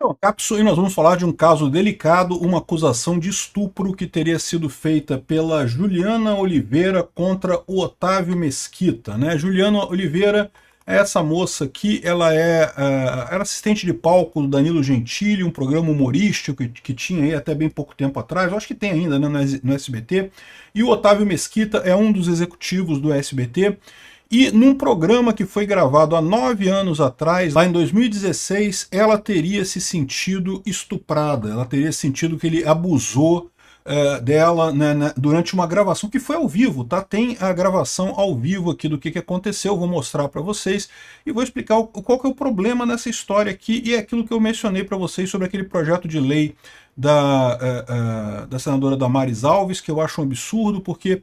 Então, cápsula, e nós vamos falar de um caso delicado, uma acusação de estupro que teria sido feita pela Juliana Oliveira contra o Otávio Mesquita, né? Juliana Oliveira é essa moça que ela era assistente de palco do Danilo Gentili, um programa humorístico que tinha aí até bem pouco tempo atrás, eu acho que tem ainda, né, no SBT, e o Otávio Mesquita é um dos executivos do SBT. E num programa que foi gravado há 9 anos atrás, lá em 2016, ela teria se sentido estuprada, ela teria sentido que ele abusou dela, né, durante uma gravação que foi ao vivo, tá? Tem a gravação ao vivo aqui do que aconteceu, vou mostrar para vocês e vou explicar qual que é o problema nessa história aqui, e é aquilo que eu mencionei para vocês sobre aquele projeto de lei da senadora Damares Alves, que eu acho um absurdo, porque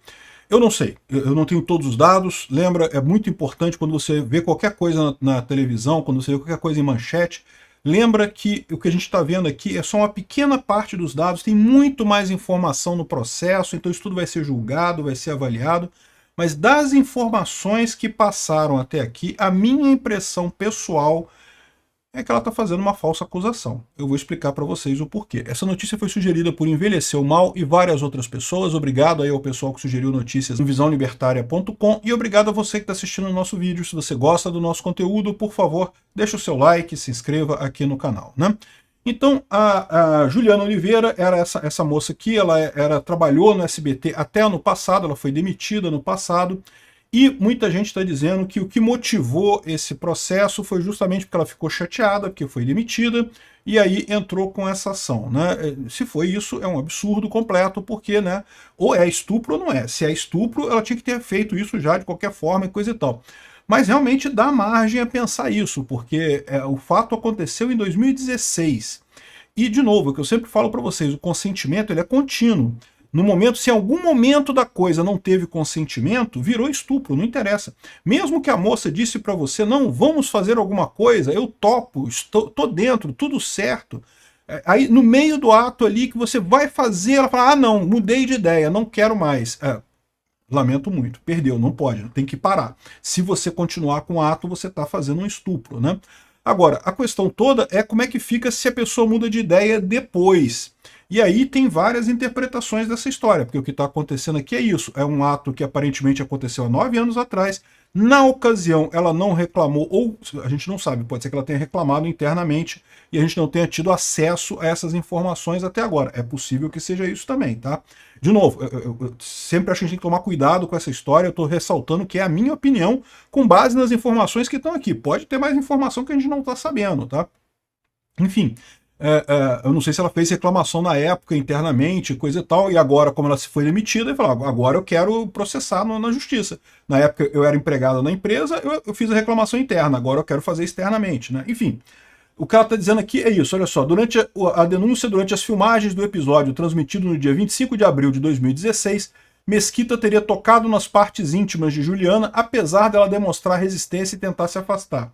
eu não sei, eu não tenho todos os dados. Lembra, é muito importante quando você vê qualquer coisa na televisão, quando você vê qualquer coisa em manchete, lembra que o que a gente está vendo aqui é só uma pequena parte dos dados, tem muito mais informação no processo, então isso tudo vai ser julgado, vai ser avaliado, mas das informações que passaram até aqui, a minha impressão pessoal é que ela está fazendo uma falsa acusação. Eu vou explicar para vocês o porquê. Essa notícia foi sugerida por Envelheceu Mal e várias outras pessoas. Obrigado aí ao pessoal que sugeriu notícias no visãolibertaria.com e obrigado a você que está assistindo o nosso vídeo. Se você gosta do nosso conteúdo, por favor, deixa o seu like, se inscreva aqui no canal, né? Então, a Juliana Oliveira era essa moça aqui, ela trabalhou no SBT até ano passado, ela foi demitida no passado, e muita gente está dizendo que o que motivou esse processo foi justamente porque ela ficou chateada, porque foi demitida, e aí entrou com essa ação, né? Se foi isso, é um absurdo completo, porque, né, ou é estupro ou não é. Se é estupro, ela tinha que ter feito isso já de qualquer forma e coisa e tal. Mas realmente dá margem a pensar isso, porque o fato aconteceu em 2016. E, de novo, o que eu sempre falo para vocês, o consentimento ele é contínuo. No momento, se em algum momento da coisa não teve consentimento, virou estupro, não interessa. Mesmo que a moça disse para você, não, vamos fazer alguma coisa, eu topo, tô dentro, tudo certo. Aí no meio do ato ali que você vai fazer, ela fala, ah não, mudei de ideia, não quero mais. Lamento muito, perdeu, não pode, tem que parar. Se você continuar com o ato, você está fazendo um estupro, né? Agora, a questão toda é como é que fica se a pessoa muda de ideia depois. E aí tem várias interpretações dessa história, porque o que está acontecendo aqui é isso, é um ato que aparentemente aconteceu há 9 anos atrás, na ocasião ela não reclamou, ou a gente não sabe, pode ser que ela tenha reclamado internamente e a gente não tenha tido acesso a essas informações até agora, é possível que seja isso também, tá? De novo, eu sempre acho que a gente tem que tomar cuidado com essa história, eu estou ressaltando que é a minha opinião com base nas informações que estão aqui, pode ter mais informação que a gente não está sabendo, tá? Enfim, eu não sei se ela fez reclamação na época internamente, coisa e tal, e agora, como ela se foi demitida, ele falou, agora eu quero processar na justiça. Na época eu era empregado na empresa, eu fiz a reclamação interna, agora eu quero fazer externamente, né? Enfim, o que ela está dizendo aqui é isso, olha só, durante a denúncia, durante as filmagens do episódio transmitido no dia 25 de abril de 2016, Mesquita teria tocado nas partes íntimas de Juliana, apesar dela demonstrar resistência e tentar se afastar.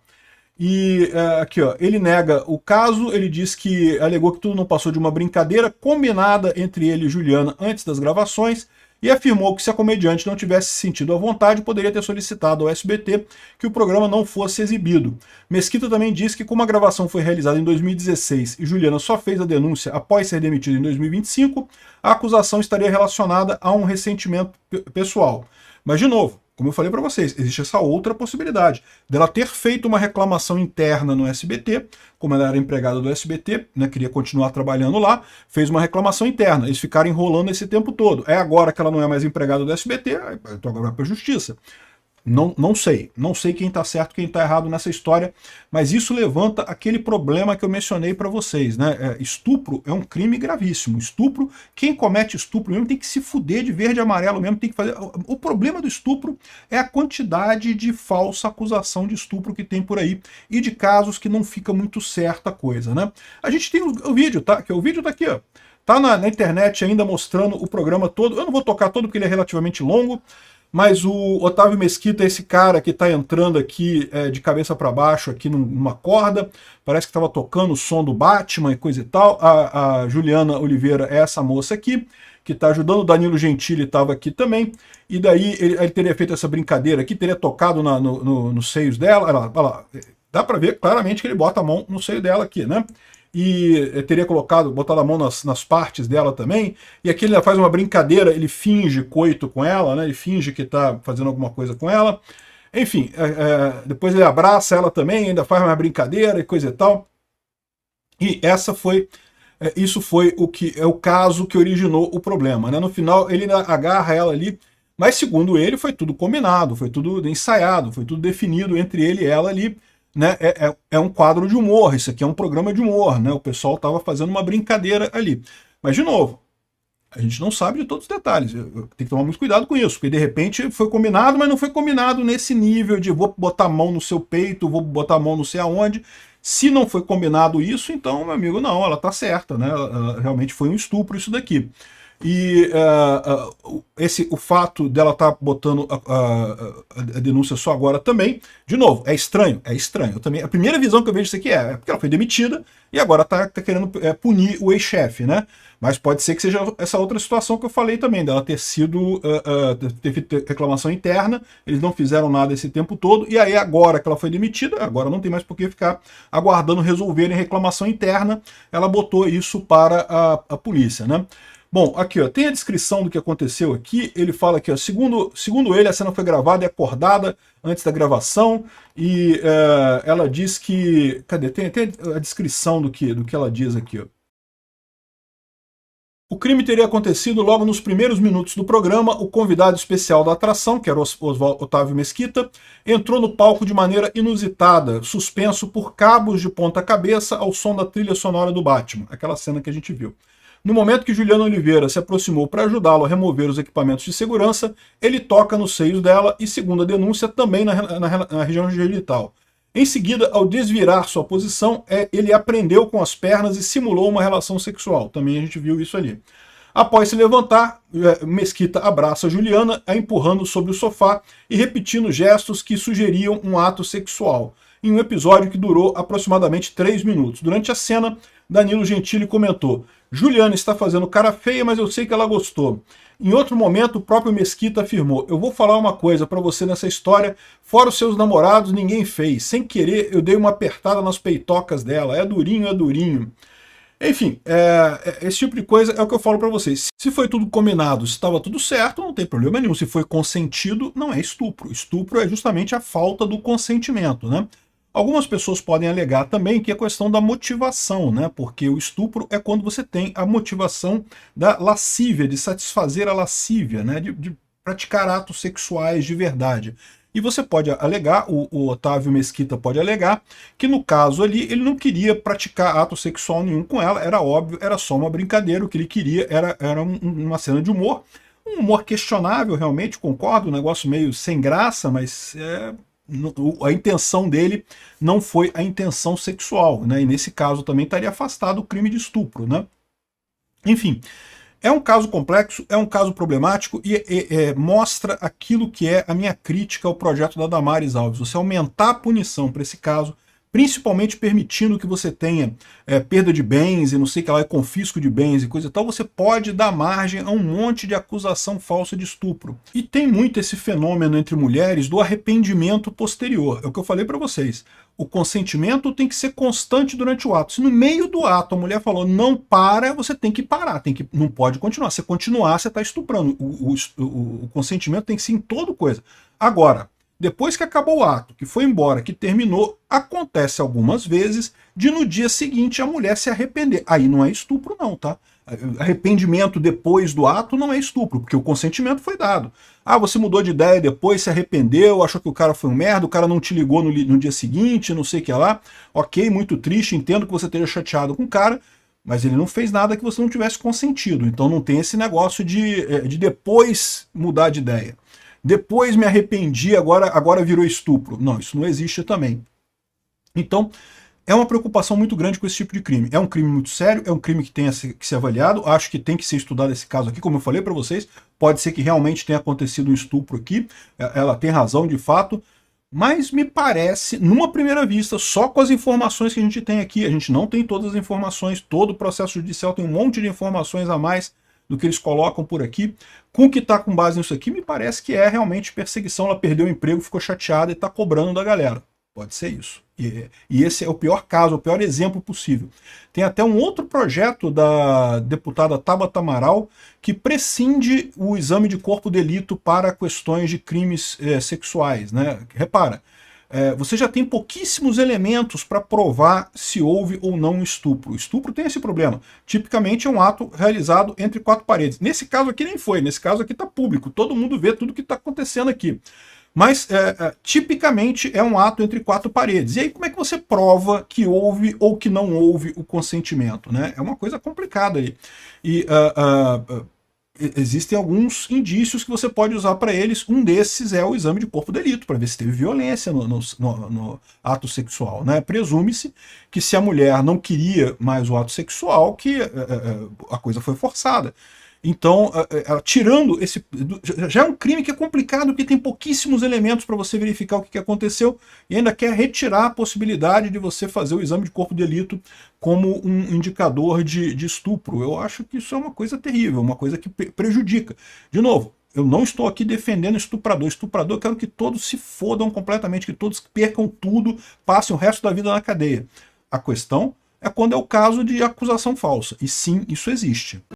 E aqui, ó, ele nega o caso, ele diz que alegou que tudo não passou de uma brincadeira combinada entre ele e Juliana antes das gravações e afirmou que se a comediante não tivesse sentido à vontade, poderia ter solicitado ao SBT que o programa não fosse exibido. Mesquita também diz que como a gravação foi realizada em 2016 e Juliana só fez a denúncia após ser demitida em 2025, a acusação estaria relacionada a um ressentimento pessoal. Mas, de novo, como eu falei para vocês, existe essa outra possibilidade dela ter feito uma reclamação interna no SBT, como ela era empregada do SBT, né, queria continuar trabalhando lá, fez uma reclamação interna, eles ficaram enrolando esse tempo todo. É agora que ela não é mais empregada do SBT, então agora vai para a justiça. Não sei quem está certo, quem está errado nessa história, mas isso levanta aquele problema que eu mencionei para vocês, né? Estupro é um crime gravíssimo. Estupro, quem comete estupro mesmo tem que se fuder de verde e amarelo mesmo, tem que fazer. O problema do estupro é a quantidade de falsa acusação de estupro que tem por aí e de casos que não fica muito certa a coisa, né? A gente tem o vídeo, tá? Que o vídeo tá aqui, ó. Tá na internet ainda mostrando o programa todo. Eu não vou tocar todo porque ele é relativamente longo. Mas o Otávio Mesquita é esse cara que está entrando aqui de cabeça para baixo, aqui numa corda, parece que estava tocando o som do Batman e coisa e tal. A Juliana Oliveira é essa moça aqui, que está ajudando, o Danilo Gentili estava aqui também, e daí ele teria feito essa brincadeira aqui, teria tocado nos seios dela, olha lá, dá para ver claramente que ele bota a mão no seio dela aqui, né? e teria botado a mão nas partes dela também, e aqui ele faz uma brincadeira, ele finge coito com ela, né? Ele finge que está fazendo alguma coisa com ela. Enfim, depois ele abraça ela também, ainda faz uma brincadeira e coisa e tal. E isso foi o caso que originou o problema, né? No final ele agarra ela ali, mas segundo ele foi tudo combinado, foi tudo ensaiado, foi tudo definido entre ele e ela ali, né? É um quadro de humor, isso aqui é um programa de humor, né? O pessoal estava fazendo uma brincadeira ali. Mas, de novo, a gente não sabe de todos os detalhes. Tem que tomar muito cuidado com isso, porque de repente foi combinado, mas não foi combinado nesse nível de vou botar a mão no seu peito, vou botar a mão não sei aonde. Se não foi combinado isso, então, meu amigo, não, ela tá certa, né? Realmente foi um estupro isso daqui. E o fato dela estar botando a denúncia só agora também, de novo, é estranho, é estranho. Também, a primeira visão que eu vejo disso aqui é porque ela foi demitida e agora tá querendo punir o ex-chefe, né? Mas pode ser que seja essa outra situação que eu falei também, dela ter sido, teve reclamação interna, eles não fizeram nada esse tempo todo, e aí agora que ela foi demitida, agora não tem mais por que ficar aguardando resolverem reclamação interna, ela botou isso para a polícia, né? Bom, aqui ó, tem a descrição do que aconteceu aqui, ele fala aqui, ó, segundo ele, a cena foi gravada e acordada antes da gravação, e ela diz que... Cadê? Tem a descrição do que ela diz aqui, ó. O crime teria acontecido logo nos primeiros minutos do programa. O convidado especial da atração, que era o Otávio Mesquita, entrou no palco de maneira inusitada, suspenso por cabos de ponta cabeça ao som da trilha sonora do Batman, aquela cena que a gente viu. No momento que Juliana Oliveira se aproximou para ajudá-lo a remover os equipamentos de segurança, ele toca nos seios dela e, segundo a denúncia, também na região genital. Em seguida, ao desvirar sua posição, ele a prendeu com as pernas e simulou uma relação sexual. Também a gente viu isso ali. Após se levantar, Mesquita abraça Juliana, a empurrando sobre o sofá e repetindo gestos que sugeriam um ato sexual, em um episódio que durou aproximadamente 3 minutos. Durante a cena, Danilo Gentili comentou: Juliana está fazendo cara feia, mas eu sei que ela gostou. Em outro momento, o próprio Mesquita afirmou: eu vou falar uma coisa para você nessa história, fora os seus namorados, ninguém fez. Sem querer, eu dei uma apertada nas peitocas dela. É durinho, é durinho. Enfim, esse tipo de coisa é o que eu falo para vocês. Se foi tudo combinado, se estava tudo certo, não tem problema nenhum. Se foi consentido, não é estupro. Estupro é justamente a falta do consentimento, né? Algumas pessoas podem alegar também que é questão da motivação, né? Porque o estupro é quando você tem a motivação da lascívia, de satisfazer a lascívia, né? De praticar atos sexuais de verdade. E você pode alegar, o Otávio Mesquita pode alegar, que no caso ali ele não queria praticar ato sexual nenhum com ela, era óbvio, era só uma brincadeira, o que ele queria era uma cena de humor, um humor questionável realmente, concordo, um negócio meio sem graça, mas a intenção dele não foi a intenção sexual, né? E nesse caso também estaria afastado o crime de estupro, né? Enfim, é um caso complexo, é um caso problemático e mostra aquilo que é a minha crítica ao projeto da Damares Alves. Você aumentar a punição para esse caso, principalmente permitindo que você tenha perda de bens e não sei o que lá, confisco de bens e coisa e tal, você pode dar margem a um monte de acusação falsa de estupro. E tem muito esse fenômeno entre mulheres do arrependimento posterior. É o que eu falei para vocês. O consentimento tem que ser constante durante o ato. Se no meio do ato a mulher falou não para, você tem que parar, não pode continuar. Se continuar, você está estuprando. O consentimento tem que ser em toda coisa. Agora, depois que acabou o ato, que foi embora, que terminou, acontece algumas vezes de no dia seguinte a mulher se arrepender. Aí não é estupro não, tá? Arrependimento depois do ato não é estupro, porque o consentimento foi dado. Ah, você mudou de ideia depois, se arrependeu, achou que o cara foi um merda, o cara não te ligou no dia seguinte, não sei o que lá. Ok, muito triste, entendo que você esteja chateado com o cara, mas ele não fez nada que você não tivesse consentido. Então não tem esse negócio de depois mudar de ideia. Depois me arrependi, agora virou estupro. Não, isso não existe também. Então, é uma preocupação muito grande com esse tipo de crime. É um crime muito sério, é um crime que tem que ser avaliado. Acho que tem que ser estudado esse caso aqui, como eu falei para vocês. Pode ser que realmente tenha acontecido um estupro aqui. Ela tem razão, de fato. Mas me parece, numa primeira vista, só com as informações que a gente tem aqui, a gente não tem todas as informações, todo o processo judicial tem um monte de informações a mais do que eles colocam por aqui. Com o que está com base nisso aqui, me parece que é realmente perseguição. Ela perdeu o emprego, ficou chateada e está cobrando da galera. Pode ser isso. E esse é o pior caso, o pior exemplo possível. Tem até um outro projeto da deputada Tabata Amaral que prescinde o exame de corpo de delito para questões de crimes sexuais, né? Repara, você já tem pouquíssimos elementos para provar se houve ou não um estupro. O estupro tem esse problema. Tipicamente é um ato realizado entre quatro paredes. Nesse caso aqui nem foi, nesse caso aqui está público, todo mundo vê tudo que está acontecendo aqui. Mas, tipicamente, é um ato entre quatro paredes. E aí, como é que você prova que houve ou que não houve o consentimento, né? É uma coisa complicada aí. E existem alguns indícios que você pode usar para eles. Um desses é o exame de corpo de delito, para ver se teve violência no ato sexual, né? Presume-se que se a mulher não queria mais o ato sexual, que a coisa foi forçada. Então, tirando esse... Já é um crime que é complicado, porque tem pouquíssimos elementos para você verificar o que aconteceu, e ainda quer retirar a possibilidade de você fazer o exame de corpo de delito como um indicador de estupro. Eu acho que isso é uma coisa terrível, uma coisa que prejudica. De novo, eu não estou aqui defendendo estuprador. Estuprador, eu quero que todos se fodam completamente, que todos percam tudo, passem o resto da vida na cadeia. A questão é quando é o caso de acusação falsa. E sim, isso existe.